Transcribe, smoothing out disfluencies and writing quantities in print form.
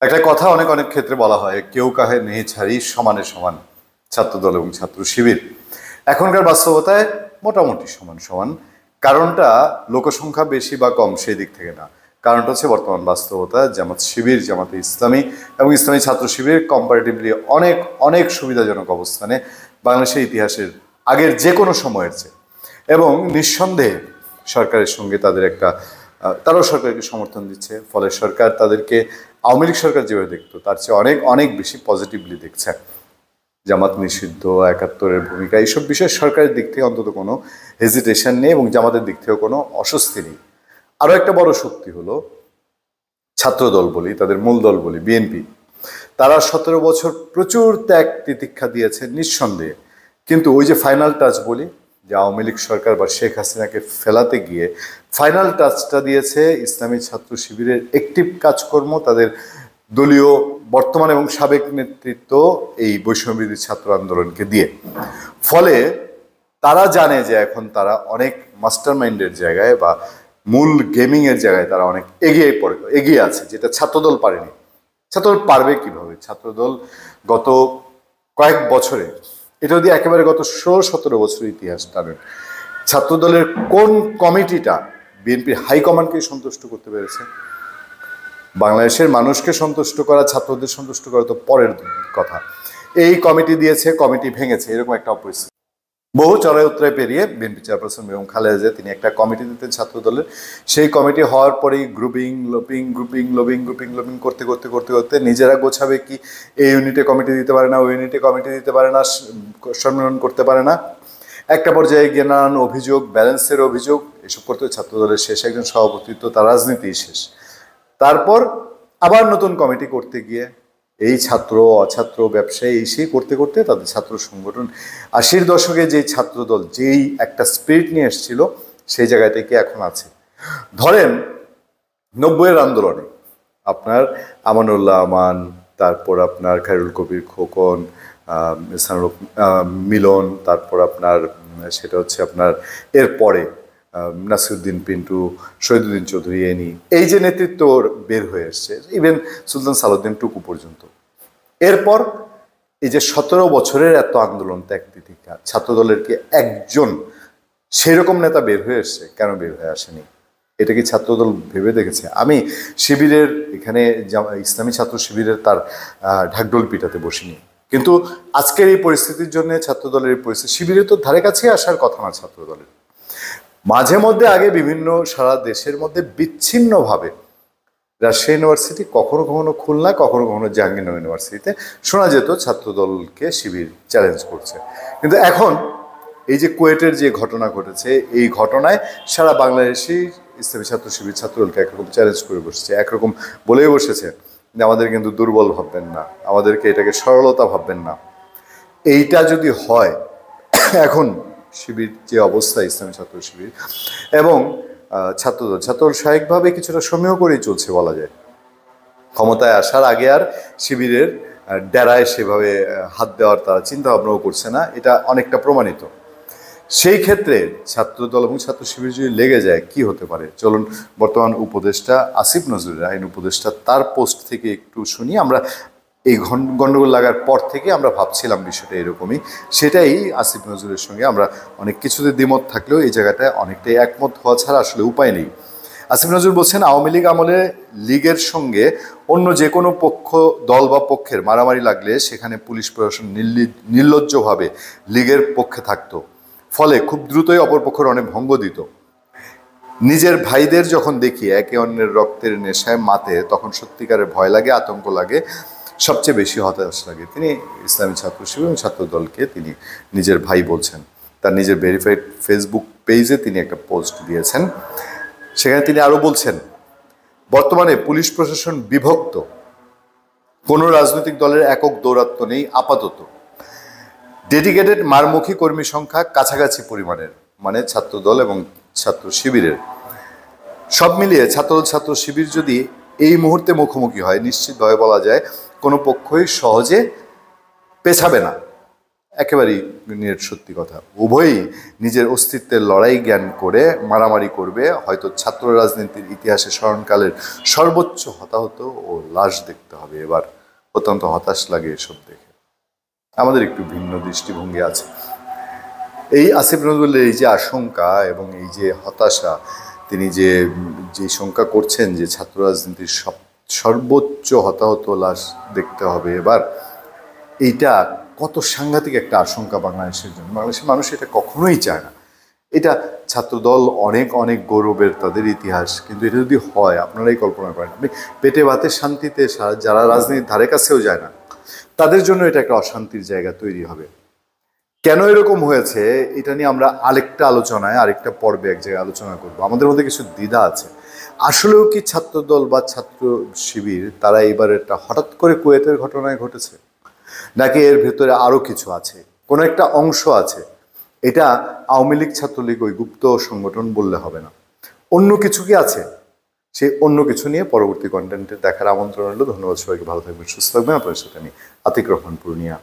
একটা কথা অনেক অনেক ক্ষেত্রে বলা হয়, কেউ কাহে নেই ছাড়ি সমানে সমান ছাত্রদল এবং ছাত্র শিবির। এখনকার বাস্তবতায় মোটামুটি সমান সমান। কারণটা লোকসংখ্যা বেশি বা কম সেই দিক থেকে না, কারণটা হচ্ছে বর্তমান বাস্তবতা। জামাত শিবির, জামাতে ইসলামী এবং ইসলামী ছাত্র শিবির কম্পারেটিভলি অনেক অনেক সুবিধাজনক অবস্থানে বাংলাদেশের ইতিহাসের আগের যে কোনো সময়ের চেয়ে। এবং নিঃসন্দেহে সরকারের সঙ্গে তাদের একটা তারাও সরকারকে সমর্থন দিচ্ছে, ফলে সরকার তাদেরকে আওয়ামী লীগ সরকার যেভাবে দেখতো তার চেয়ে অনেক অনেক বেশি পজিটিভলি দেখছে। জামাত নিষিদ্ধ, একাত্তরের ভূমিকা, এইসব বিষয়ে সরকারের দিক থেকে অন্তত কোনো হেজিটেশন নেই এবং জামাতের দিক থেকেও কোনো অস্বস্তি নেই। আরও একটা বড় শক্তি হলো ছাত্রদল বলি, তাদের মূল দল বলি বিএনপি। তারা 17 বছর প্রচুর ত্যাগ তিতিক্ষা দিয়েছে নিঃসন্দেহে, কিন্তু ওই যে ফাইনাল টাচ বলি, যে আওয়ামী লীগ সরকার বা শেখ হাসিনাকে ফেলাতে গিয়ে ফাইনাল টাচটা দিয়েছে ইসলামী ছাত্র শিবিরের অ্যাক্টিভ কাজকর্ম, তাদের দলীয় বর্তমান এবং সাবেক নেতৃত্ব এই বৈষম্যবিরোধী ছাত্র আন্দোলনকে দিয়ে। ফলে তারা জানে যে এখন তারা অনেক মাস্টার মাইন্ডের জায়গায় বা মূল গেমিংয়ের জায়গায় তারা অনেক এগিয়ে আছে, যেটা ছাত্রদল পারেনি। ছাত্রদল পারবে কিভাবে? ছাত্রদল গত কয়েক বছরে, এটা যদি একেবারে গত 16-17 বছর ইতিহাস টানেন, ছাত্রদলের কোন কমিটিটা বিএনপির হাইকমান্ডকে সন্তুষ্ট করতে পেরেছে? বাংলাদেশের মানুষকে সন্তুষ্ট করা, ছাত্রদের সন্তুষ্ট করা তো পরের কথা। এই কমিটি দিয়েছে, কমিটি ভেঙেছে, এরকম একটা অপরিস্থিতি। বহু চড়াই উত্তরায় পেরিয়ে বিএনপি চেয়ারপারসন বেগম খালেদা জিয়া তিনি একটা কমিটি দিতেন ছাত্রদলের। সেই কমিটি হওয়ার পরেই গ্রুপিং লোপিং করতে করতে করতে করতে নিজেরা গোছাবে কি, এই ইউনিটে কমিটি দিতে পারে না, ওই ইউনিটে কমিটি দিতে পারে না, সম্মেলন করতে পারে না। একটা পর্যায়ে গিয়ে নানান অভিযোগ, ব্যালেন্সের অভিযোগ, এসব করতে ছাত্রদলের শেষ একজন সভাপতিত্ব, তার রাজনীতি শেষ। তারপর আবার নতুন কমিটি করতে গিয়ে এই ছাত্র অছাত্র ব্যবসায়ী এই সেই করতে করতে তাদের ছাত্র সংগঠন 80-র দশকে যেই ছাত্রদল যেই একটা স্পিরিট নিয়ে এসেছিল সেই জায়গায় থেকে এখন আছে। ধরেন 90-এর আন্দোলনে আপনার আমানুল্লাহ আমান, তারপর আপনার খায়রুল কবির খোকন, মিলন, তারপর আপনার সেটা হচ্ছে আপনার এরপরে নাসিরউদ্দিন পিন্টু, শহীদুদ্দিন চৌধুরী, এনি, এই যে নেতৃত্ব বের হয়ে এসছে, ইভেন সুলতান সালাউদ্দিন টুকু পর্যন্ত। এরপর এই যে 17 বছরের এত আন্দোলন ত্যাগ তিতিক্ষা, ছাত্রদলের কি একজন সেরকম নেতা বের হয়ে এসছে? কেন বের হয়ে আসেনি? এটা কি ছাত্রদল ভেবে দেখেছে? আমি শিবিরের এখানে ইসলামী ছাত্র শিবিরের তার ঢাকঢোল পিটাতে বসিনি, কিন্তু আজকের এই পরিস্থিতির জন্য ছাত্রদলের এই পরিস্থিতি, শিবিরের তো ধারে কাছে আসার কথা না ছাত্রদলের। মাঝে মধ্যে আগে বিভিন্ন সারা দেশের মধ্যে বিচ্ছিন্নভাবে রাজশাহী ইউনিভার্সিটি, কখনো কখনো খুলনা, কখনো কখনো জাহাঙ্গীরনগর ইউনিভার্সিটিতে শোনা যেত ছাত্রদলকে শিবির চ্যালেঞ্জ করছে। কিন্তু এখন এই যে কুয়েটের যে ঘটনা ঘটেছে, এই ঘটনায় সারা বাংলাদেশি ইসলামী ছাত্র শিবির ছাত্রদলকে একরকম চ্যালেঞ্জ করে বসছে, একরকম বলেই বসেছে যে আমাদের কিন্তু দুর্বল ভাববেন না, আমাদেরকে এটাকে সরলতা ভাববেন না। এইটা যদি হয়, এখন শিবির যে অবস্থা, ইসলামী ছাত্র শিবির এবং ছাত্রদল স্বাভাবিকভাবে কিছুটা সমীহ করেই চলছে বলা যায়। ক্ষমতায় আসার আগে আর শিবিরের ডেরায় সেভাবে হাত দেওয়ার তারা চিন্তা ভাবনাও করছে না, এটা অনেকটা প্রমাণিত। সেই ক্ষেত্রে ছাত্রদল এবং ছাত্র শিবির যদি লেগে যায় কি হতে পারে, চলুন বর্তমান উপদেষ্টা আসিফ নজরুলের, আইন উপদেষ্টা, তার পোস্ট থেকে একটু শুনি। আমরা এই গণ্ডগোল লাগার পর থেকে আমরা ভাবছিলাম বিষয়টা এরকমই, সেটাই আসিফ নজরুলের সঙ্গে আমরা অনেক কিছুতে দ্বিমত থাকলেও এই জায়গাটায় অনেকটাই একমত হওয়া ছাড়া আসলে উপায় নেই। আসিফ নজরুল বলছেন, আওয়ামী লীগ আমলে লীগের সঙ্গে অন্য যে কোনো পক্ষ, দল বা পক্ষের মারামারি লাগলে সেখানে পুলিশ প্রশাসন নির্লজ্জভাবে লীগের পক্ষে থাকতো, ফলে খুব দ্রুতই অপরপক্ষের অনেক ভঙ্গ দিত। নিজের ভাইদের যখন দেখি একে অন্যের রক্তের নেশায় মাতে, তখন সত্যিকারের ভয় লাগে, আতঙ্ক লাগে, সবচেয়ে বেশি হতাশ লাগে। তিনি ইসলামী ছাত্র শিবির এবং ছাত্রদলকে তিনি নিজের ভাই বলছেন। তার নিজের ভেরিফাইড ফেসবুক পেজে তিনি একটা পোস্ট দিয়েছেন, সেখানে তিনি আরও বলছেন, বর্তমানে পুলিশ প্রশাসন বিভক্ত, কোনো রাজনৈতিক দলের একক দৌরাত্ম্য নেই আপাতত। ডেডিকেটেড মারমুখী কর্মী সংখ্যা কাছাকাছি পরিমাণের, মানে ছাত্রদল এবং ছাত্র শিবিরের। সব মিলিয়ে ছাত্রদল ছাত্র শিবির যদি এই মুহূর্তে মুখোমুখি হয়, নিশ্চিতভাবে বলা যায় কোনো পক্ষই সহজে পেছাবে না। একেবারেই সত্যি কথা। উভয়ই নিজের অস্তিত্বের লড়াই জ্ঞান করে মারামারি করবে, হয়তো ছাত্র রাজনীতির ইতিহাসে স্মরণকালের সর্বোচ্চ হতাহত ও লাশ দেখতে হবে এবার। অত্যন্ত হতাশ লাগে এসব দেখে। আমাদের একটু ভিন্ন দৃষ্টিভঙ্গি আছে। এই আসিফ নজরুলের এই যে আশঙ্কা এবং এই যে হতাশা, তিনি যে শঙ্কা করছেন যে ছাত্র রাজনীতির সর্বোচ্চ হতাহত লাশ দেখতে হবে এবার, এইটা কত সাংঘাতিক একটা আশঙ্কা বাংলাদেশের জন্য। বাংলাদেশের মানুষ এটা কখনোই চায় না। এটা ছাত্রদল অনেক অনেক গৌরবের তাদের ইতিহাস, কিন্তু এটা যদি হয় আপনারাই কল্পনা করেন, আপনি পেটে ভাতে শান্তিতে যারা রাজনীতির ধারে কাছেও যায় না তাদের জন্য এটা একটা অশান্তির জায়গা তৈরি হবে। কেন এরকম হয়েছে এটা নিয়ে আমরা আরেকটা আলোচনায়, আরেকটা পর্বে এক জায়গায় আলোচনা করব। আমাদের মধ্যে কিছু দ্বিধা আছে। আসলেও কি ছাত্রদল বা ছাত্র শিবির তারা এবার এটা হঠাৎ করে কুয়েতের ঘটনায় ঘটেছে, নাকি এর ভেতরে আরও কিছু আছে, কোনো একটা অংশ আছে? এটা আওয়ামী লীগ ছাত্রলীগ ওই গুপ্ত সংগঠন বললে হবে না, অন্য কিছু কি আছে? সেই অন্য কিছু নিয়ে পরবর্তী কন্টেন্টে দেখার আমন্ত্রণ রইল। ধন্যবাদ সবাইকে, ভালো থাকবেন, সুস্থ থাকবেন। আপনার সাথে আমি আতিক রহমান পূর্ণিয়া।